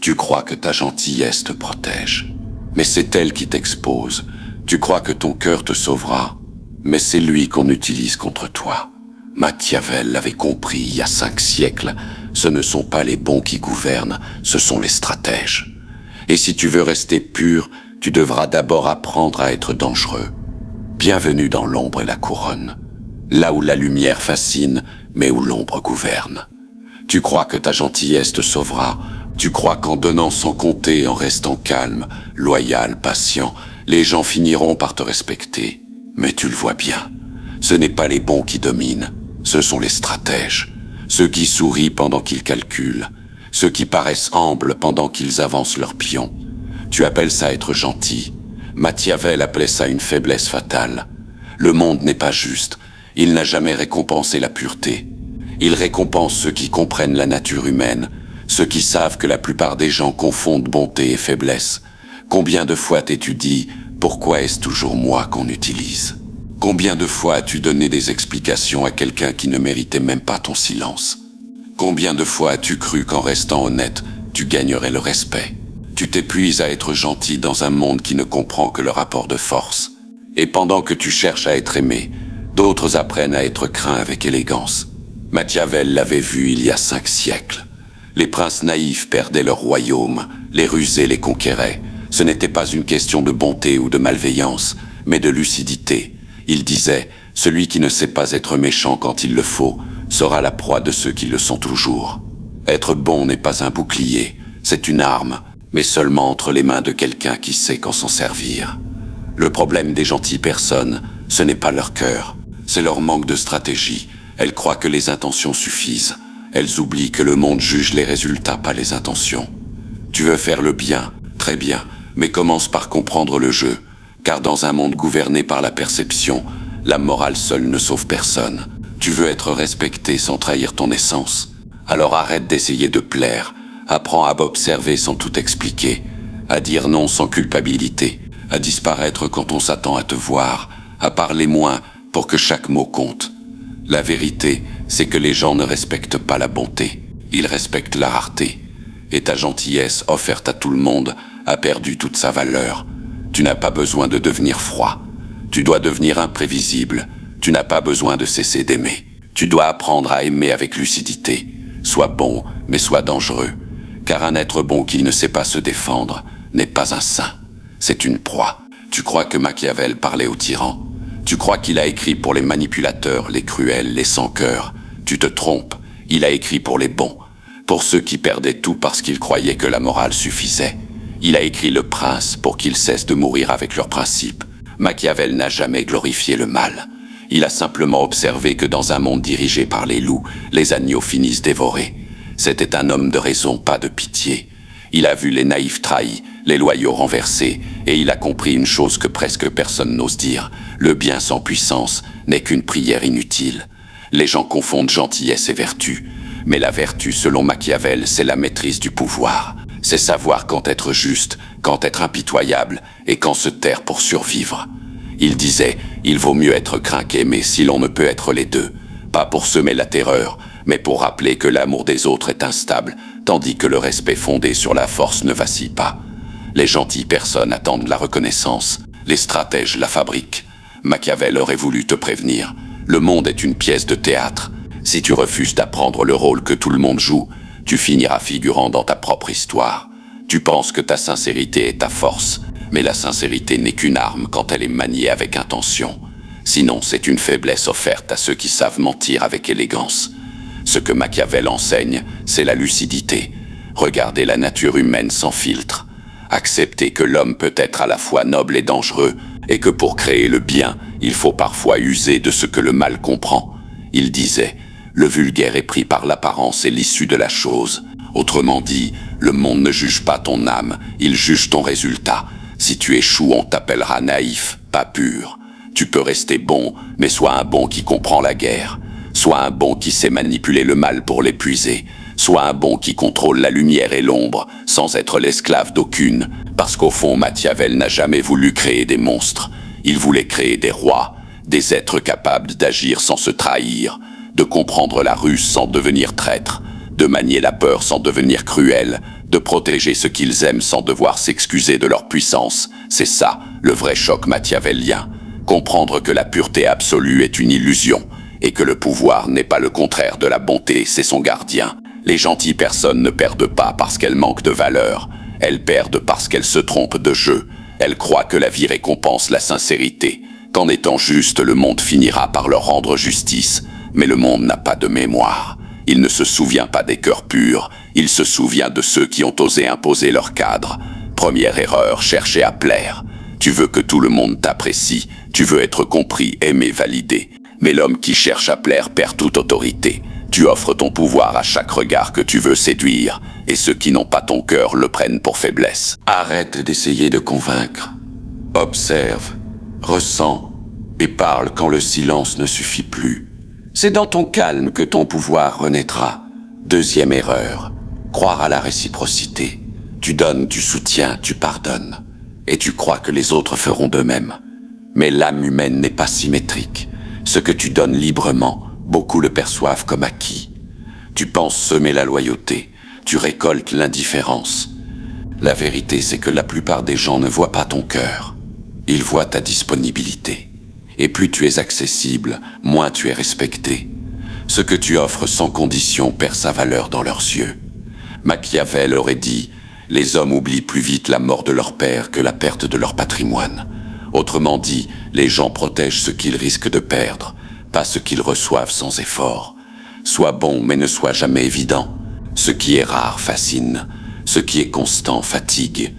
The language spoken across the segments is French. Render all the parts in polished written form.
Tu crois que ta gentillesse te protège, mais c'est elle qui t'expose. Tu crois que ton cœur te sauvera, mais c'est lui qu'on utilise contre toi. Machiavel l'avait compris il y a 5 siècles. Ce ne sont pas les bons qui gouvernent, ce sont les stratèges. Et si tu veux rester pur, tu devras d'abord apprendre à être dangereux. Bienvenue dans l'ombre et la couronne, là où la lumière fascine, mais où l'ombre gouverne. Tu crois que ta gentillesse te sauvera, tu crois qu'en donnant sans compter, en restant calme, loyal, patient, les gens finiront par te respecter. Mais tu le vois bien, ce n'est pas les bons qui dominent, ce sont les stratèges, ceux qui sourient pendant qu'ils calculent, ceux qui paraissent humbles pendant qu'ils avancent leurs pions. Tu appelles ça être gentil. Machiavel appelait ça une faiblesse fatale. Le monde n'est pas juste, il n'a jamais récompensé la pureté. Il récompense ceux qui comprennent la nature humaine, ceux qui savent que la plupart des gens confondent bonté et faiblesse. Combien de fois t'es-tu dit « Pourquoi est-ce toujours moi qu'on utilise ?» Combien de fois as-tu donné des explications à quelqu'un qui ne méritait même pas ton silence? Combien de fois as-tu cru qu'en restant honnête, tu gagnerais le respect? Tu t'épuises à être gentil dans un monde qui ne comprend que le rapport de force. Et pendant que tu cherches à être aimé, d'autres apprennent à être craints avec élégance. Machiavel l'avait vu il y a 5 siècles. Les princes naïfs perdaient leur royaume, les rusés les conquéraient. Ce n'était pas une question de bonté ou de malveillance, mais de lucidité. Il disait, celui qui ne sait pas être méchant quand il le faut, sera la proie de ceux qui le sont toujours. Être bon n'est pas un bouclier, c'est une arme, mais seulement entre les mains de quelqu'un qui sait qu'en s'en servir. Le problème des gentilles personnes, ce n'est pas leur cœur, c'est leur manque de stratégie. Elles croient que les intentions suffisent. Elles oublient que le monde juge les résultats, pas les intentions. Tu veux faire le bien, très bien, mais commence par comprendre le jeu, car dans un monde gouverné par la perception, la morale seule ne sauve personne. Tu veux être respecté sans trahir ton essence, alors arrête d'essayer de plaire, apprends à observer sans tout expliquer, à dire non sans culpabilité, à disparaître quand on s'attend à te voir, à parler moins pour que chaque mot compte. La vérité, c'est que les gens ne respectent pas la bonté, ils respectent la rareté. Et ta gentillesse offerte à tout le monde a perdu toute sa valeur. Tu n'as pas besoin de devenir froid. Tu dois devenir imprévisible. Tu n'as pas besoin de cesser d'aimer. Tu dois apprendre à aimer avec lucidité. Sois bon, mais sois dangereux. Car un être bon qui ne sait pas se défendre n'est pas un saint. C'est une proie. Tu crois que Machiavel parlait aux tyrans. Tu crois qu'il a écrit pour les manipulateurs, les cruels, les sans-cœur. Tu te trompes, il a écrit pour les bons, pour ceux qui perdaient tout parce qu'ils croyaient que la morale suffisait. Il a écrit le prince pour qu'ils cessent de mourir avec leurs principes. Machiavel n'a jamais glorifié le mal. Il a simplement observé que dans un monde dirigé par les loups, les agneaux finissent dévorés. C'était un homme de raison, pas de pitié. Il a vu les naïfs trahis, les loyaux renversés, et il a compris une chose que presque personne n'ose dire. Le bien sans puissance n'est qu'une prière inutile. Les gens confondent gentillesse et vertu. Mais la vertu, selon Machiavel, c'est la maîtrise du pouvoir. C'est savoir quand être juste, quand être impitoyable, et quand se taire pour survivre. Il disait, il vaut mieux être craint qu'aimé si l'on ne peut être les deux. Pas pour semer la terreur, mais pour rappeler que l'amour des autres est instable, tandis que le respect fondé sur la force ne vacille pas. Les gentilles personnes attendent la reconnaissance, les stratèges la fabriquent. Machiavel aurait voulu te prévenir. Le monde est une pièce de théâtre. Si tu refuses d'apprendre le rôle que tout le monde joue, tu finiras figurant dans ta propre histoire. Tu penses que ta sincérité est ta force, mais la sincérité n'est qu'une arme quand elle est maniée avec intention. Sinon, c'est une faiblesse offerte à ceux qui savent mentir avec élégance. Ce que Machiavel enseigne, c'est la lucidité. Regardez la nature humaine sans filtre. Accepter que l'homme peut être à la fois noble et dangereux, et que pour créer le bien, il faut parfois user de ce que le mal comprend. Il disait, le vulgaire est pris par l'apparence et l'issue de la chose. Autrement dit, le monde ne juge pas ton âme, il juge ton résultat. Si tu échoues, on t'appellera naïf, pas pur. Tu peux rester bon, mais sois un bon qui comprend la guerre. Sois un bon qui sait manipuler le mal pour l'épuiser. Sois un bon qui contrôle la lumière et l'ombre, sans être l'esclave d'aucune. Parce qu'au fond, Machiavel n'a jamais voulu créer des monstres. Il voulait créer des rois, des êtres capables d'agir sans se trahir, de comprendre la ruse sans devenir traître, de manier la peur sans devenir cruel, de protéger ce qu'ils aiment sans devoir s'excuser de leur puissance. C'est ça, le vrai choc machiavélien. Comprendre que la pureté absolue est une illusion, et que le pouvoir n'est pas le contraire de la bonté, c'est son gardien. Les gentilles personnes ne perdent pas parce qu'elles manquent de valeur, elles perdent parce qu'elles se trompent de jeu. Elles croient que la vie récompense la sincérité, qu'en étant juste, le monde finira par leur rendre justice. Mais le monde n'a pas de mémoire. Il ne se souvient pas des cœurs purs, il se souvient de ceux qui ont osé imposer leur cadre. Première erreur, chercher à plaire. Tu veux que tout le monde t'apprécie, tu veux être compris, aimé, validé. Mais l'homme qui cherche à plaire perd toute autorité. Tu offres ton pouvoir à chaque regard que tu veux séduire, et ceux qui n'ont pas ton cœur le prennent pour faiblesse. Arrête d'essayer de convaincre. Observe, ressens, et parle quand le silence ne suffit plus. C'est dans ton calme que ton pouvoir renaîtra. Deuxième erreur, croire à la réciprocité. Tu donnes, tu soutiens, tu pardonnes. Et tu crois que les autres feront de même. Mais l'âme humaine n'est pas symétrique. Ce que tu donnes librement, beaucoup le perçoivent comme acquis. Tu penses semer la loyauté, tu récoltes l'indifférence. La vérité, c'est que la plupart des gens ne voient pas ton cœur. Ils voient ta disponibilité. Et plus tu es accessible, moins tu es respecté. Ce que tu offres sans condition perd sa valeur dans leurs yeux. Machiavel aurait dit « Les hommes oublient plus vite la mort de leur père que la perte de leur patrimoine ». Autrement dit, les gens protègent ce qu'ils risquent de perdre, pas ce qu'ils reçoivent sans effort. Sois bon, mais ne sois jamais évident. Ce qui est rare fascine, ce qui est constant fatigue.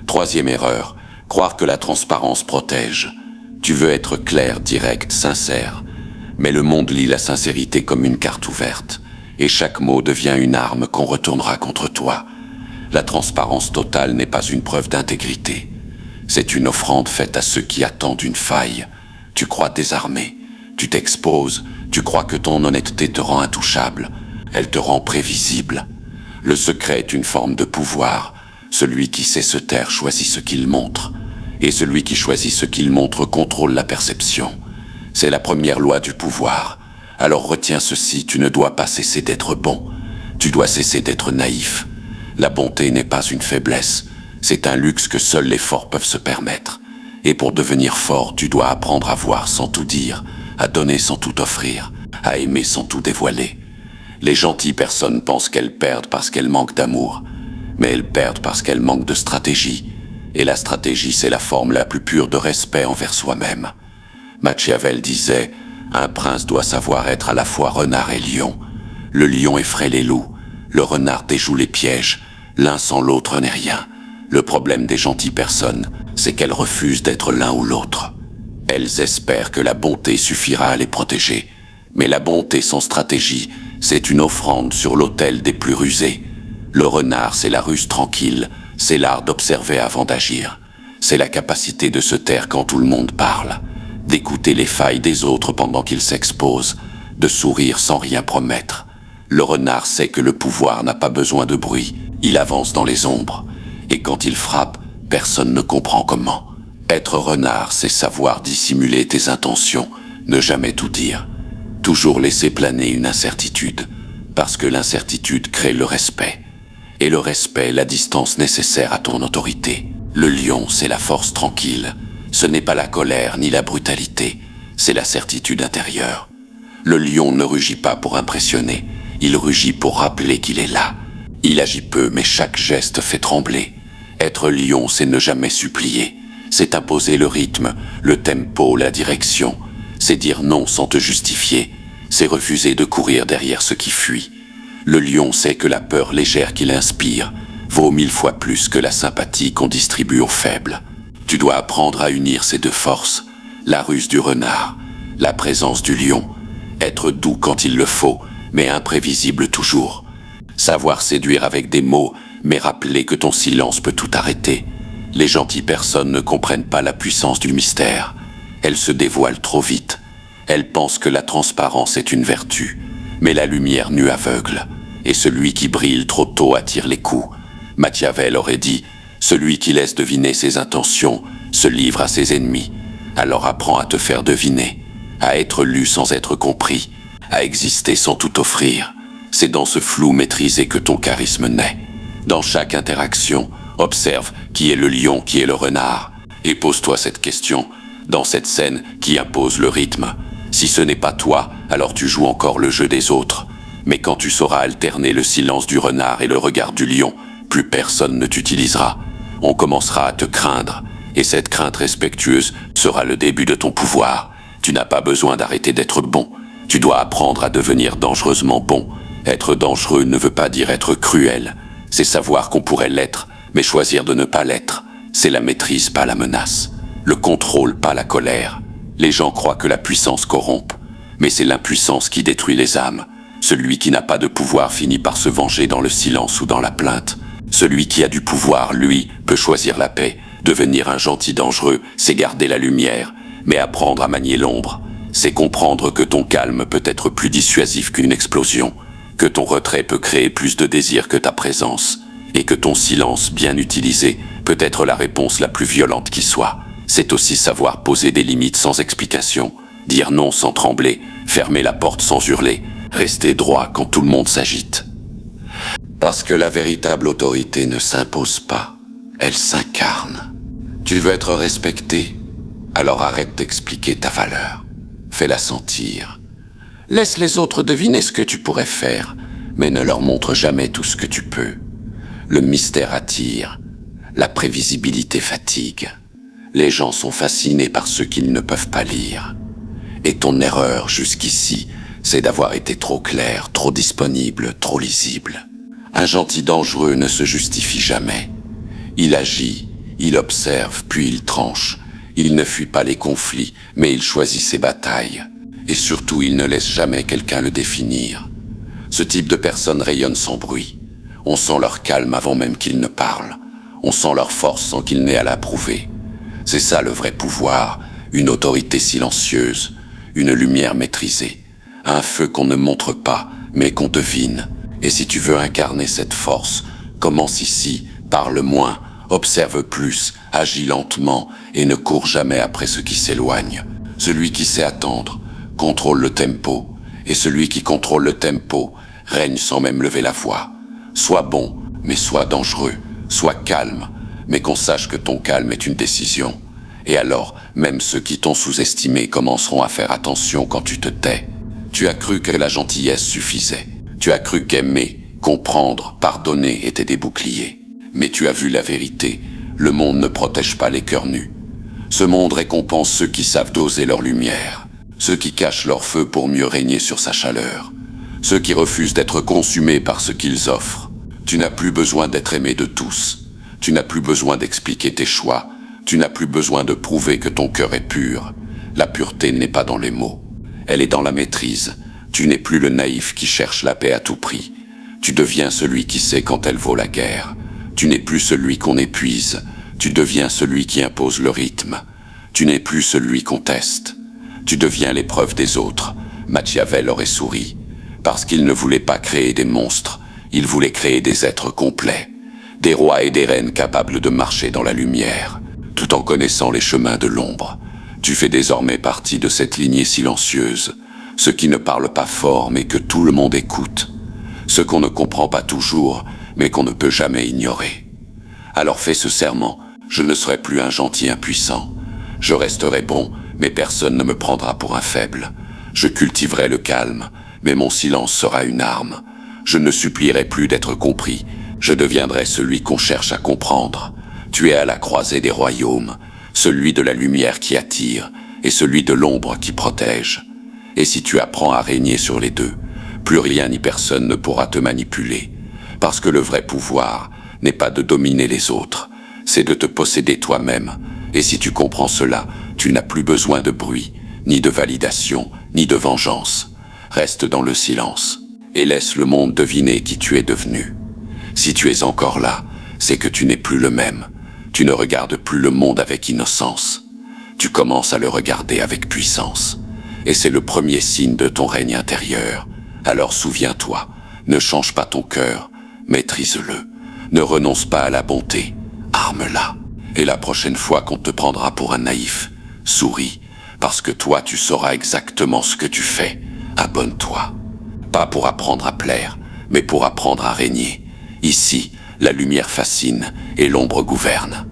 Troisième erreur, croire que la transparence protège. Tu veux être clair, direct, sincère. Mais le monde lit la sincérité comme une carte ouverte, et chaque mot devient une arme qu'on retournera contre toi. La transparence totale n'est pas une preuve d'intégrité. C'est une offrande faite à ceux qui attendent une faille. Tu crois désarmé, tu t'exposes, tu crois que ton honnêteté te rend intouchable. Elle te rend prévisible. Le secret est une forme de pouvoir. Celui qui sait se taire choisit ce qu'il montre. Et celui qui choisit ce qu'il montre contrôle la perception. C'est la première loi du pouvoir. Alors retiens ceci, tu ne dois pas cesser d'être bon. Tu dois cesser d'être naïf. La bonté n'est pas une faiblesse. C'est un luxe que seuls les forts peuvent se permettre. Et pour devenir fort, tu dois apprendre à voir sans tout dire, à donner sans tout offrir, à aimer sans tout dévoiler. Les gentilles personnes pensent qu'elles perdent parce qu'elles manquent d'amour, mais elles perdent parce qu'elles manquent de stratégie. Et la stratégie, c'est la forme la plus pure de respect envers soi-même. Machiavel disait « Un prince doit savoir être à la fois renard et lion. Le lion effraie les loups, le renard déjoue les pièges, l'un sans l'autre n'est rien. Le problème des gentilles personnes, c'est qu'elles refusent d'être l'un ou l'autre. Elles espèrent que la bonté suffira à les protéger. Mais la bonté sans stratégie, c'est une offrande sur l'autel des plus rusés. Le renard, c'est la ruse tranquille, c'est l'art d'observer avant d'agir. C'est la capacité de se taire quand tout le monde parle, d'écouter les failles des autres pendant qu'ils s'exposent, de sourire sans rien promettre. Le renard sait que le pouvoir n'a pas besoin de bruit, il avance dans les ombres. Et quand il frappe, personne ne comprend comment. Être renard, c'est savoir dissimuler tes intentions, ne jamais tout dire. Toujours laisser planer une incertitude, parce que l'incertitude crée le respect. Et le respect, la distance nécessaire à ton autorité. Le lion, c'est la force tranquille. Ce n'est pas la colère ni la brutalité, c'est la certitude intérieure. Le lion ne rugit pas pour impressionner, il rugit pour rappeler qu'il est là. Il agit peu, mais chaque geste fait trembler. Être lion, c'est ne jamais supplier. C'est imposer le rythme, le tempo, la direction. C'est dire non sans te justifier. C'est refuser de courir derrière ce qui fuit. Le lion sait que la peur légère qu'il inspire vaut 1000 fois plus que la sympathie qu'on distribue aux faibles. Tu dois apprendre à unir ces deux forces. La ruse du renard, la présence du lion. Être doux quand il le faut, mais imprévisible toujours. Savoir séduire avec des mots, mais rappeler que ton silence peut tout arrêter. Les gentilles personnes ne comprennent pas la puissance du mystère. Elles se dévoilent trop vite. Elles pensent que la transparence est une vertu, mais la lumière nue aveugle. Et celui qui brille trop tôt attire les coups. Machiavel aurait dit « Celui qui laisse deviner ses intentions se livre à ses ennemis. Alors apprends à te faire deviner, à être lu sans être compris, à exister sans tout offrir. C'est dans ce flou maîtrisé que ton charisme naît. Dans chaque interaction, observe qui est le lion, qui est le renard, et pose-toi cette question, dans cette scène qui impose le rythme. Si ce n'est pas toi, alors tu joues encore le jeu des autres. Mais quand tu sauras alterner le silence du renard et le regard du lion, plus personne ne t'utilisera. On commencera à te craindre, et cette crainte respectueuse sera le début de ton pouvoir. Tu n'as pas besoin d'arrêter d'être bon. Tu dois apprendre à devenir dangereusement bon. Être dangereux ne veut pas dire être cruel. C'est savoir qu'on pourrait l'être, mais choisir de ne pas l'être. C'est la maîtrise, pas la menace. Le contrôle, pas la colère. Les gens croient que la puissance corrompt, mais c'est l'impuissance qui détruit les âmes. Celui qui n'a pas de pouvoir finit par se venger dans le silence ou dans la plainte. Celui qui a du pouvoir, lui, peut choisir la paix. Devenir un gentil dangereux, c'est garder la lumière, mais apprendre à manier l'ombre. C'est comprendre que ton calme peut être plus dissuasif qu'une explosion, que ton retrait peut créer plus de désir que ta présence, et que ton silence bien utilisé peut être la réponse la plus violente qui soit. C'est aussi savoir poser des limites sans explication, dire non sans trembler, fermer la porte sans hurler, rester droit quand tout le monde s'agite. Parce que la véritable autorité ne s'impose pas, elle s'incarne. Tu veux être respecté? Alors arrête d'expliquer ta valeur. Fais-la sentir. Laisse les autres deviner ce que tu pourrais faire, mais ne leur montre jamais tout ce que tu peux. Le mystère attire, la prévisibilité fatigue. Les gens sont fascinés par ce qu'ils ne peuvent pas lire. Et ton erreur jusqu'ici, c'est d'avoir été trop clair, trop disponible, trop lisible. Un gentil dangereux ne se justifie jamais. Il agit, il observe, puis il tranche. Il ne fuit pas les conflits, mais il choisit ses batailles. Et surtout, il ne laisse jamais quelqu'un le définir. Ce type de personne rayonne sans bruit. On sent leur calme avant même qu'ils ne parlent. On sent leur force sans qu'ils n'aient à la prouver. C'est ça le vrai pouvoir, une autorité silencieuse, une lumière maîtrisée, un feu qu'on ne montre pas, mais qu'on devine. Et si tu veux incarner cette force, commence ici, parle moins, observe plus, agis lentement et ne cours jamais après ce qui s'éloigne. Celui qui sait attendre contrôle le tempo, et celui qui contrôle le tempo règne sans même lever la voix. Sois bon, mais sois dangereux, sois calme, mais qu'on sache que ton calme est une décision. Et alors, même ceux qui t'ont sous-estimé commenceront à faire attention quand tu te tais. Tu as cru que la gentillesse suffisait. Tu as cru qu'aimer, comprendre, pardonner étaient des boucliers. Mais tu as vu la vérité. Le monde ne protège pas les cœurs nus. Ce monde récompense ceux qui savent doser leur lumière, ceux qui cachent leur feu pour mieux régner sur sa chaleur, ceux qui refusent d'être consumés par ce qu'ils offrent. Tu n'as plus besoin d'être aimé de tous. Tu n'as plus besoin d'expliquer tes choix. Tu n'as plus besoin de prouver que ton cœur est pur. La pureté n'est pas dans les mots. Elle est dans la maîtrise. Tu n'es plus le naïf qui cherche la paix à tout prix. Tu deviens celui qui sait quand elle vaut la guerre. Tu n'es plus celui qu'on épuise. Tu deviens celui qui impose le rythme. Tu n'es plus celui qu'on teste. Tu deviens l'épreuve des autres. Machiavel aurait souri. Parce qu'il ne voulait pas créer des monstres. Il voulait créer des êtres complets. Des rois et des reines capables de marcher dans la lumière, tout en connaissant les chemins de l'ombre. Tu fais désormais partie de cette lignée silencieuse, ceux qui ne parlent pas fort mais que tout le monde écoute, ceux qu'on ne comprend pas toujours mais qu'on ne peut jamais ignorer. Alors fais ce serment, je ne serai plus un gentil impuissant. Je resterai bon, mais personne ne me prendra pour un faible. Je cultiverai le calme, mais mon silence sera une arme. Je ne supplierai plus d'être compris. Je deviendrai celui qu'on cherche à comprendre. Tu es à la croisée des royaumes, celui de la lumière qui attire et celui de l'ombre qui protège. Et si tu apprends à régner sur les deux, plus rien ni personne ne pourra te manipuler. Parce que le vrai pouvoir n'est pas de dominer les autres, c'est de te posséder toi-même. Et si tu comprends cela, tu n'as plus besoin de bruit, ni de validation, ni de vengeance. Reste dans le silence et laisse le monde deviner qui tu es devenu. Si tu es encore là, c'est que tu n'es plus le même. Tu ne regardes plus le monde avec innocence. Tu commences à le regarder avec puissance. Et c'est le premier signe de ton règne intérieur. Alors souviens-toi, ne change pas ton cœur, maîtrise-le. Ne renonce pas à la bonté, arme-la. Et la prochaine fois qu'on te prendra pour un naïf, souris, parce que toi tu sauras exactement ce que tu fais. Abonne-toi. Pas pour apprendre à plaire, mais pour apprendre à régner. Ici, La lumière fascine et l'ombre gouverne.